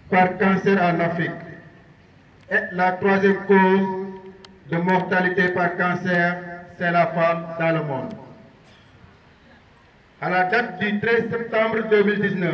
Par cancer en Afrique. Et la troisième cause de mortalité par cancer, c'est la femme dans le monde. À la date du 13 septembre 2019,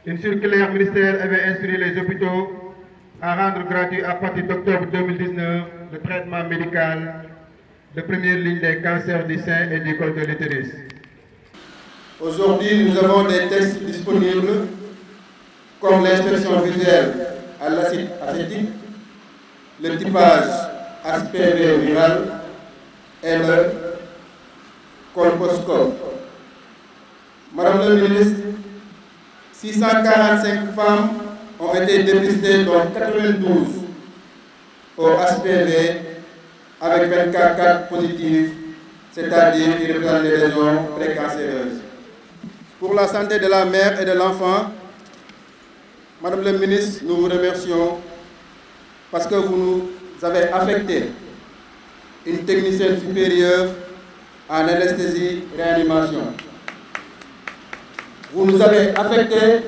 une circulaire ministérielle avait instruit les hôpitaux à rendre gratuit à partir d'octobre 2019 le traitement médical de première ligne des cancers du sein et du col de l'utérus. Aujourd'hui, nous avons des tests disponibles comme l'inspection visuelle à l'acide acétique, le typage HPV viral et le colposcope. Madame la ministre, 645 femmes ont été dépistées, dont 92 au HPV avec 24 cas positifs, c'est-à-dire qui représentent des lésions précancéreuses. Pour la santé de la mère et de l'enfant, Madame la ministre, nous vous remercions parce que vous nous avez affecté une technicienne supérieure en anesthésie-réanimation. Vous nous avez affecté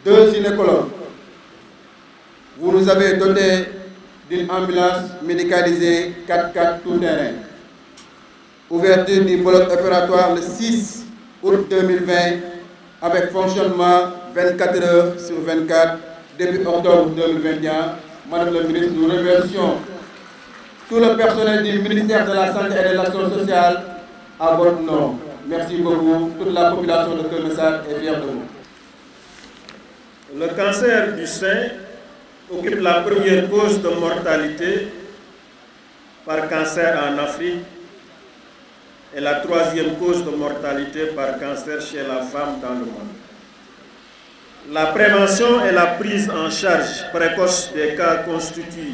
2 gynécologues. Vous nous avez doté d'une ambulance médicalisée 4x4 tout-terrain. Ouverture du bloc opératoire le 6 août 2020 avec fonctionnement 24 heures sur 24 depuis octobre 2021. Madame la ministre, nous remercions tout le personnel du ministère de la Santé et de l'Action sociale à votre nom. Merci beaucoup. Toute la population de Keur Massar est fière de vous. Le cancer du sein occupe la première cause de mortalité par cancer en Afrique et la 3e cause de mortalité par cancer chez la femme dans le monde. La prévention et la prise en charge précoce des cas constituent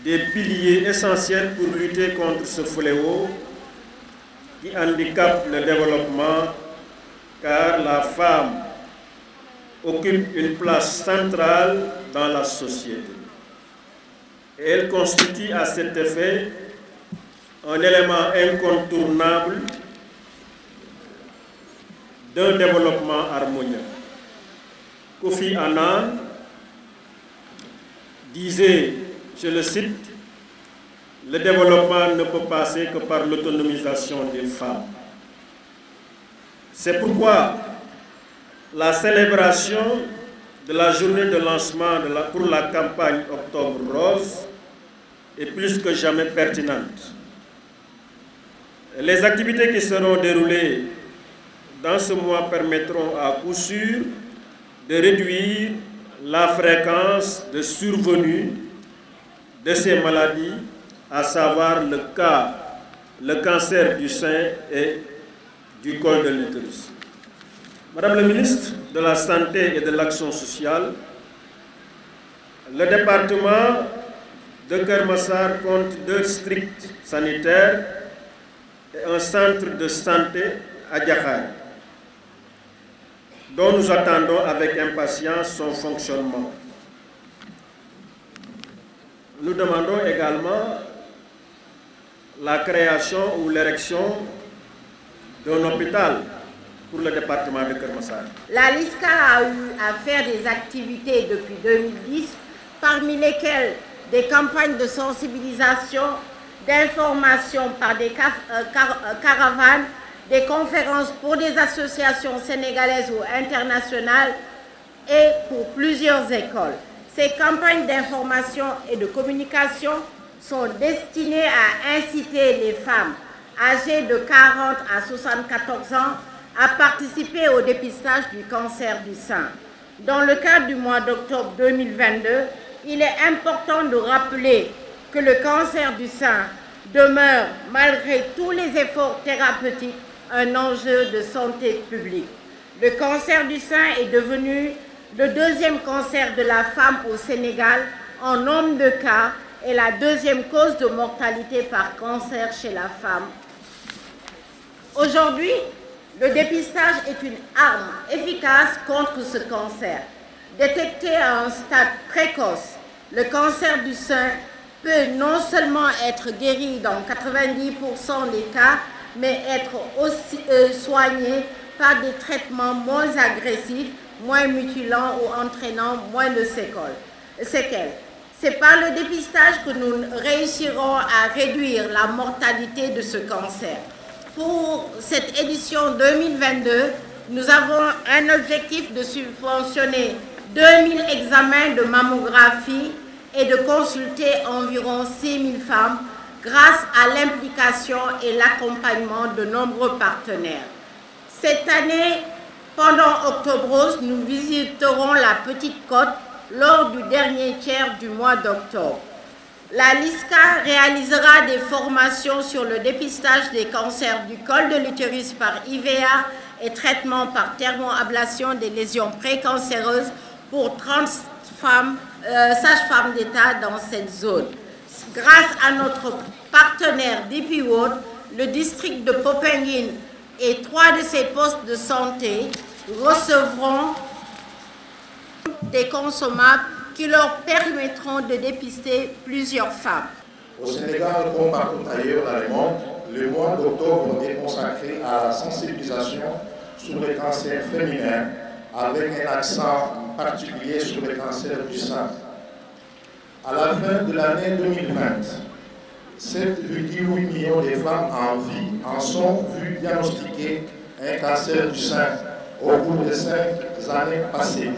des piliers essentiels pour lutter contre ce fléau qui handicape le développement, car la femme occupe une place centrale dans la société. Et elle constitue à cet effet un élément incontournable d'un développement harmonieux. Kofi Annan disait, je le cite, « Le développement ne peut passer que par l'autonomisation des femmes ». C'est pourquoi la célébration de la journée de lancement pour la campagne Octobre Rose est plus que jamais pertinente. Les activités qui seront déroulées dans ce mois permettront à coup sûr de réduire la fréquence de survenue de ces maladies, à savoir le cancer du sein et du col de l'utérus. Madame la ministre de la Santé et de l'Action sociale, le département de Keur Massar compte 2 districts sanitaires et un centre de santé à Diakhar, dont nous attendons avec impatience son fonctionnement. Nous demandons également la création ou l'érection d'un hôpital pour le département de Keur Massar. La LISCA a eu à faire des activités depuis 2010, parmi lesquelles des campagnes de sensibilisation, d'information par des caravanes, des conférences pour des associations sénégalaises ou internationales et pour plusieurs écoles. Ces campagnes d'information et de communication sont destinées à inciter les femmes âgées de 40 à 74 ans à participer au dépistage du cancer du sein. Dans le cadre du mois d'octobre 2022, il est important de rappeler que le cancer du sein demeure, malgré tous les efforts thérapeutiques, un enjeu de santé publique. Le cancer du sein est devenu le 2e cancer de la femme au Sénégal en nombre de cas et la 2e cause de mortalité par cancer chez la femme. Aujourd'hui, le dépistage est une arme efficace contre ce cancer. Détecté à un stade précoce, le cancer du sein peut non seulement être guéri dans 90% des cas, mais être aussi soigné par des traitements moins agressifs, moins mutilants ou entraînant moins de séquelles. C'est par le dépistage que nous réussirons à réduire la mortalité de ce cancer. Pour cette édition 2022, nous avons un objectif de subventionner 2000 examens de mammographie et de consulter environ 6000 femmes grâce à l'implication et l'accompagnement de nombreux partenaires. Cette année, pendant Octobre Rose, nous visiterons la Petite Côte lors du dernier tiers du mois d'octobre. La LISCA réalisera des formations sur le dépistage des cancers du col de l'utérus par IVA et traitement par thermoablation des lésions précancéreuses pour 30 sages-femmes d'État dans cette zone. Grâce à notre partenaire DP World, le district de Popenguine et 3 de ses postes de santé recevront des consommables qui leur permettront de dépister plusieurs femmes. Au Sénégal, comme partout ailleurs dans le monde, le mois d'octobre est consacré à la sensibilisation sur les cancers féminins, avec un accent particulier sur le cancer du sein. À la fin de l'année 2020, 7,8 millions de femmes en vie en sont vues diagnostiquer un cancer du sein au cours des 5 années passées,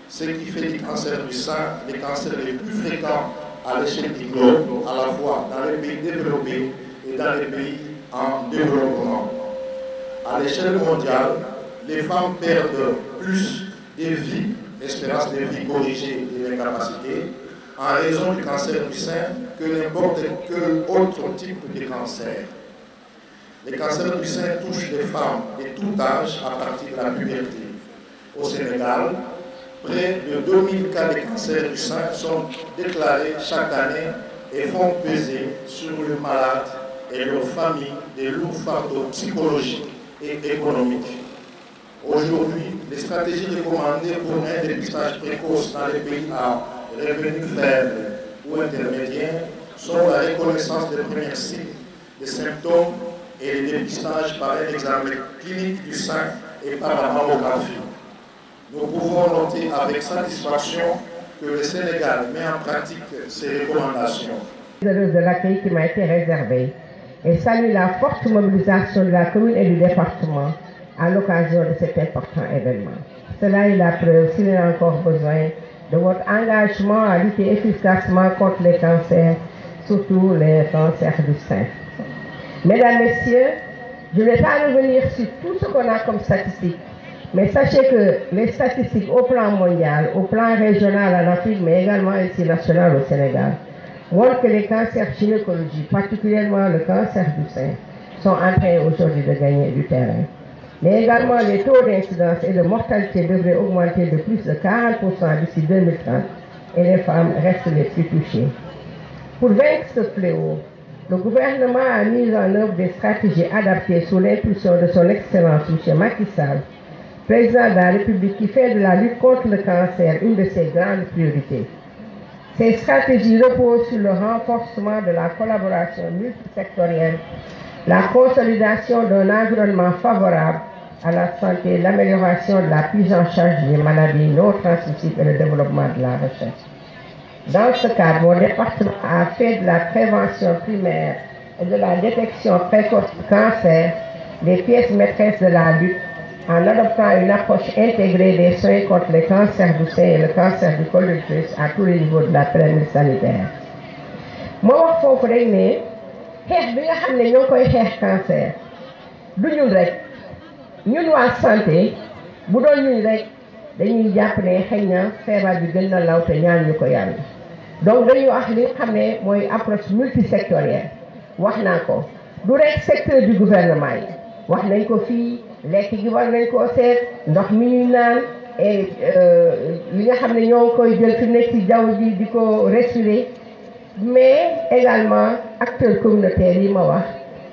ce qui fait du cancer du sein les cancers les plus fréquents à l'échelle du globe, à la fois dans les pays développés et dans les pays en développement. À l'échelle mondiale, les femmes perdent plus de vie, l'espérance de vie corrigée et l'incapacité, en raison du cancer du sein que n'importe quel autre type de cancer. Les cancers du sein touchent les femmes de tout âge à partir de la puberté. Au Sénégal, près de 2000 cas de cancer du sein sont déclarés chaque année et font peser sur le malade et leur famille des lourds fardeaux psychologiques et économiques. Aujourd'hui, les stratégies recommandées pour un dépistage précoce dans les pays à revenus faibles ou intermédiaires sont la reconnaissance des premiers signes, des symptômes et le dépistage par un examen clinique du sein et par la mammographie. Nous pouvons noter avec satisfaction que le Sénégal met en pratique ces recommandations. De l'accueil qui m'a été réservé et salue la forte mobilisation de la commune et du département à l'occasion de cet important événement. Cela est la preuve, s'il y a encore besoin, de votre engagement à lutter efficacement contre les cancers, surtout les cancers du sein. Mesdames, Messieurs, je ne vais pas revenir sur tout ce qu'on a comme statistiques, mais sachez que les statistiques au plan mondial, au plan régional en Afrique, mais également ici national au Sénégal, montrent que les cancers gynécologiques, particulièrement le cancer du sein, sont en train aujourd'hui de gagner du terrain. Mais également les taux d'incidence et de mortalité devraient augmenter de plus de 40% d'ici 2030 et les femmes restent les plus touchées. Pour vaincre ce fléau, le gouvernement a mis en œuvre des stratégies adaptées sous l'impulsion de son Excellence M. Macky Sall, président de la République, qui fait de la lutte contre le cancer une de ses grandes priorités. Ces stratégies reposent sur le renforcement de la collaboration multisectorielle, la consolidation d'un environnement favorable à la santé, l'amélioration de la prise en charge des maladies non transmissibles et le développement de la recherche. Dans ce cadre, mon département a fait de la prévention primaire et de la détection précoce du cancer les pièces maîtresses de la lutte en adoptant une approche intégrée des soins contre les cancers du sein et le cancer du col de l'utérus à tous les niveaux de la pyramide sanitaire. Moi, je veux dire xeex bi nga xam ne ñoo koy xeex cancer du ñun rek ñun waa santé bu doon ñun rek dañuy jàpp ne xëy na feebar bi gën na law te ñaan ñu ko yàlla donc dañuy wax li nga xam ne mooy approche multisectorielle wax naa ko du rek secteur du gouvernement yi wax nañ ko fii lekk gi war nañ koo seet ndox mi ñuy naan et li nga xam ne ñoo koy jël fi nekk ci jaww ji di ko respirer mais également acteurs communautaires yi ma wax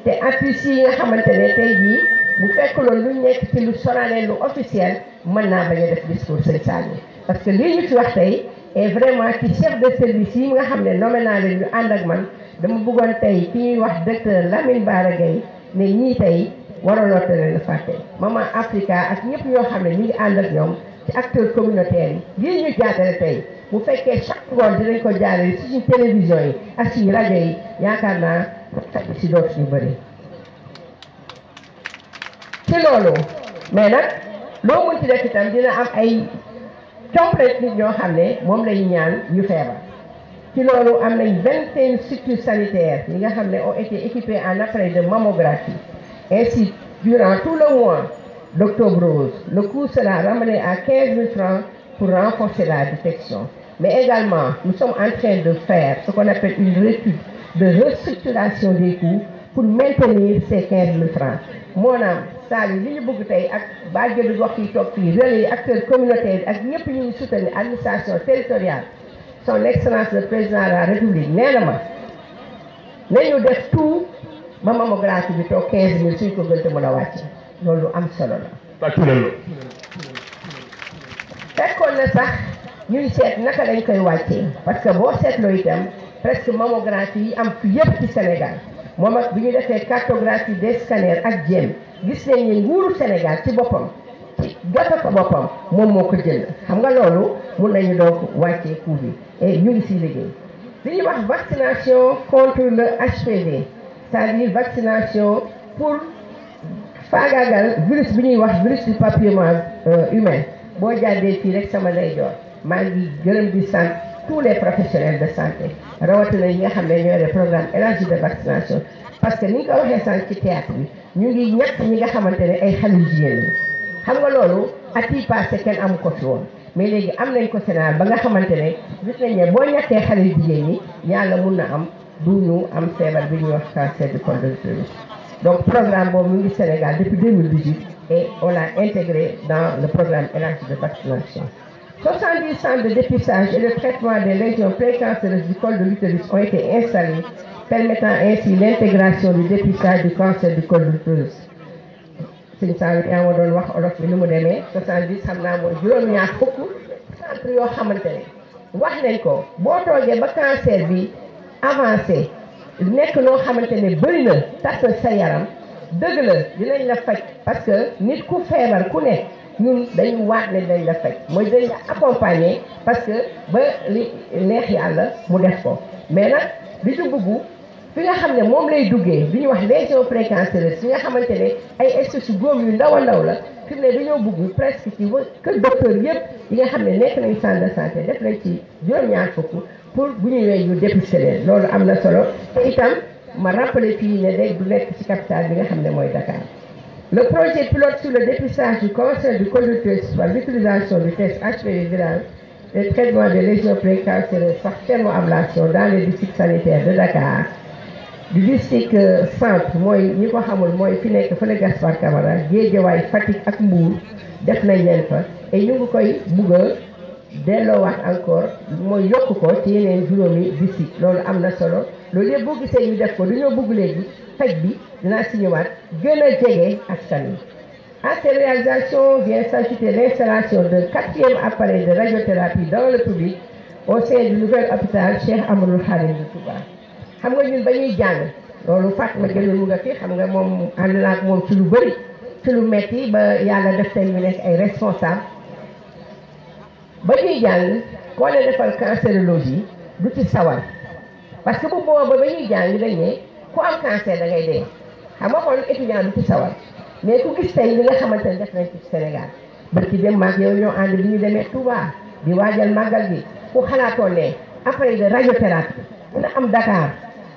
te appui yi nga xamante ne tey jii bu fekk loolu lu nekk ci lu solennel lu officiel mën naa bañ a def discours sëñ Saliou parce que lii ñu ci wax tey est vraiment ci chef de service yi nga xam ne nommé naa leen ñu ànd ak man dama bëggoon tey ki ñuy wax docteur Lamine Bara Gaye ne ñii tey waraloo te leen fàtte Maman Africa ak ñëpp ñoo xam ne ñu ngi ànd ak ñoom ci acteurs communautaires yi lii ñu jaatale tey bu fekkee chaque ngoon dinañ ko jaarale ci suñu télévision yi ak suñu rajo yi yaakaar naa si dootu ñu bëri ci loolu mais nag loo mën ci def itam dina am ay complète nit ñoo xam ne moom lañu ñaan ñu feebar ci loolu am nañ 21 structures sanitaires yi nga xam ne ont été équipées en appareil de mammographie. Ainsi, durant tout le mois d'octobre rose, le coût sera ramené à 15 000 francs pour renforcer la détection. Mais également, nous sommes en train de faire ce qu'on appelle une étude de restructuration des coûts pour maintenir ces 15 000 francs. Mon âme, Saliou li ñu bëgg tey ak bàjjenu gox yi toog fii relais acteurs communautaires ak ñëpp ñu ngi soutenir administration territoriale son excellence le président de la république nee na ma nañu def tout ba mammographie bi toog 15 000 suñ ko gën a mën a wàcce loolu am solo la. fekkoon na sax ñuy seet naka lañ koy wàccee parce que boo seetloo itam presque mammographie yi am fi yëpp ci Sénégal moom ak bi ñu defee cartographie des scanners ak jéem gis nañ ne nguuru Sénégal ci boppam ci gata ko boppam moom moo ko jël xam nga loolu mun nañu donc wàccee coût bi et ñu ngi siy liggéey li ñuy wax vaccination contre le HPV c'est-à-dire vaccination pour faagaagal virus bi ñuy wax virus du papillome humain boo jàddee fii rek sama ndeyjoor maa ngi gërëm di sant tous les professionnels de santé rawatina yi nga xam ne ñoo def programme élargi de vaccination parce que ni nga ko waxee sànq ci théâtre bi ñu ngi ñàkk ñi nga xamante ne ay xale jigéen ñi xam nga loolu at yi passé kenn amu ko fi woon mais léegi am nañ ko Sénégal ba nga xamante ne gis nañ ne boo ñàkkee xale jigéen ñi yàlla mun na am du ñu am feebar bi ñuy wax cancer du col de l'utérus donc programme boobu mu ngi Sénégal depuis 2018 et on l'a intégré dans le programme élargi de vaccination. 70 centres de dépistage et de traitement des lésions précancéreuses du col de l'utérus ont été installés, permettant ainsi l'intégration du dépistage du cancer du col de l'utérus. Sëñ Saliou yaa ma doon wax olof bi ni mu demee 70 xam naa mooy juróom-ñaar fukk centre yoo xamante ne wax nañ ko boo toogee ba cancer bi avancé nekk noo xamante ne bëri na tas sa yaram dëgg la dinañ la faj parce que nit ku feebar ku nekk ñun dañu waat ne dañ la faj mooy dañ la accompagner parce que ba li neex yàlla mu def ko mais nag li ñu bëgg fi nga xam ne moom lay duggee bi ñu wax lésion précancéreuse fi nga xamante ne ay espèces yu góom yu ndaw a ndaw la fi mu ne dañoo bëgg presque ci kër docteur yëpp yi nga xam ne nekk nañ centre de santé def nañ ci juróom-ñaar fukk pour bu ñu ñëwee ñu dépister leen loolu am na solo te itam ma rappelé fii ne rek du nekk ci capitale bi nga xam ne mooy Dakar. Le projet pilote sur le dépistage du cancer du col de l'utérus par l'utilisation du test HPV viral et traitement des lésions précancéreuses par thermoablation dans les districts sanitaires de Dakar. Du district centre mooy ñi ko xamul mooy fi nekk fële Gaspard Camara Guédiawaye Fatick ak Mbour def nañ leen fa et ñu ngi koy bugg a delloowaat encore mooy yokk ko ci yeneen juróomi district loolu am na solo loolu yëpp boo gisee ñu def ko dañoo bëgg léegi faj bi dinaa si ñëwaat gën a jege askan wi. À ces réalisations vient s'ajouter l'installation d'un 4e appareil de radiothérapie dans le public au sein du nouvel hôpital Cheikh Amadou Khadim de Touba. xam nga ñun ba ñuy jàng loolu Fatma Gueye mu nga fi xam nga moom ànd naa ak moom ci lu bëri ci lu metti ba yàlla def tey ñu nekk ay responsable ba ñuy jàng koo ne defal cancérologie du ci sawar parce que bu booba ba ñuy jàng dañ ne ku am cancer da ngay dee xam nga kon étudiant du ci sawar mais ku gis tey li nga xamante ne def nañ ci Sénégal ba ci dem maag yow ñoo ànd bi ñu demee Touba di waajal màggal bi ku xalaatoon ne appareil de radiothérapie dina am Dakar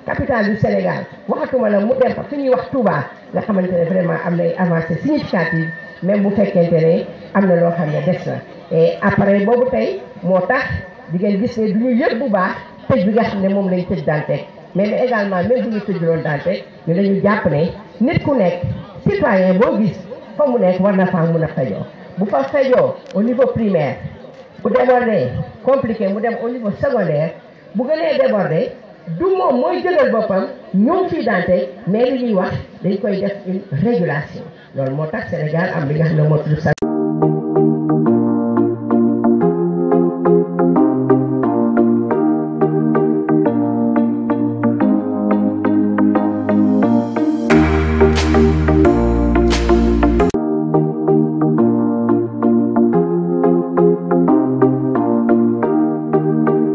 capitale du Sénégal waxatuma la mu dem fa fi ñuy wax Touba nga xamante ne vraiment am na ay avancées significatives même bu fekkente ne am na loo xam ne des na et appareil boobu tey moo tax di ngeen gis ne du ñu yëg bu baax tëj bi nga xam ne moom lañ tëj Dantec mais également même bu ñu tëjuloon Dantec ñu dañu jàpp ne nit ku nekk citoyen boo gis fa mu nekk war na faa mun a fajoo bu fa fajoo au niveau primaire bu débordé compliqué mu dem au niveau secondaire bu gënee débordé du moom mooy jëgal boppam ñoom fii Dantec mais li ñuy wax dañ koy def une régulation loolu moo tax Sénégal am li nga xam ne moo tudd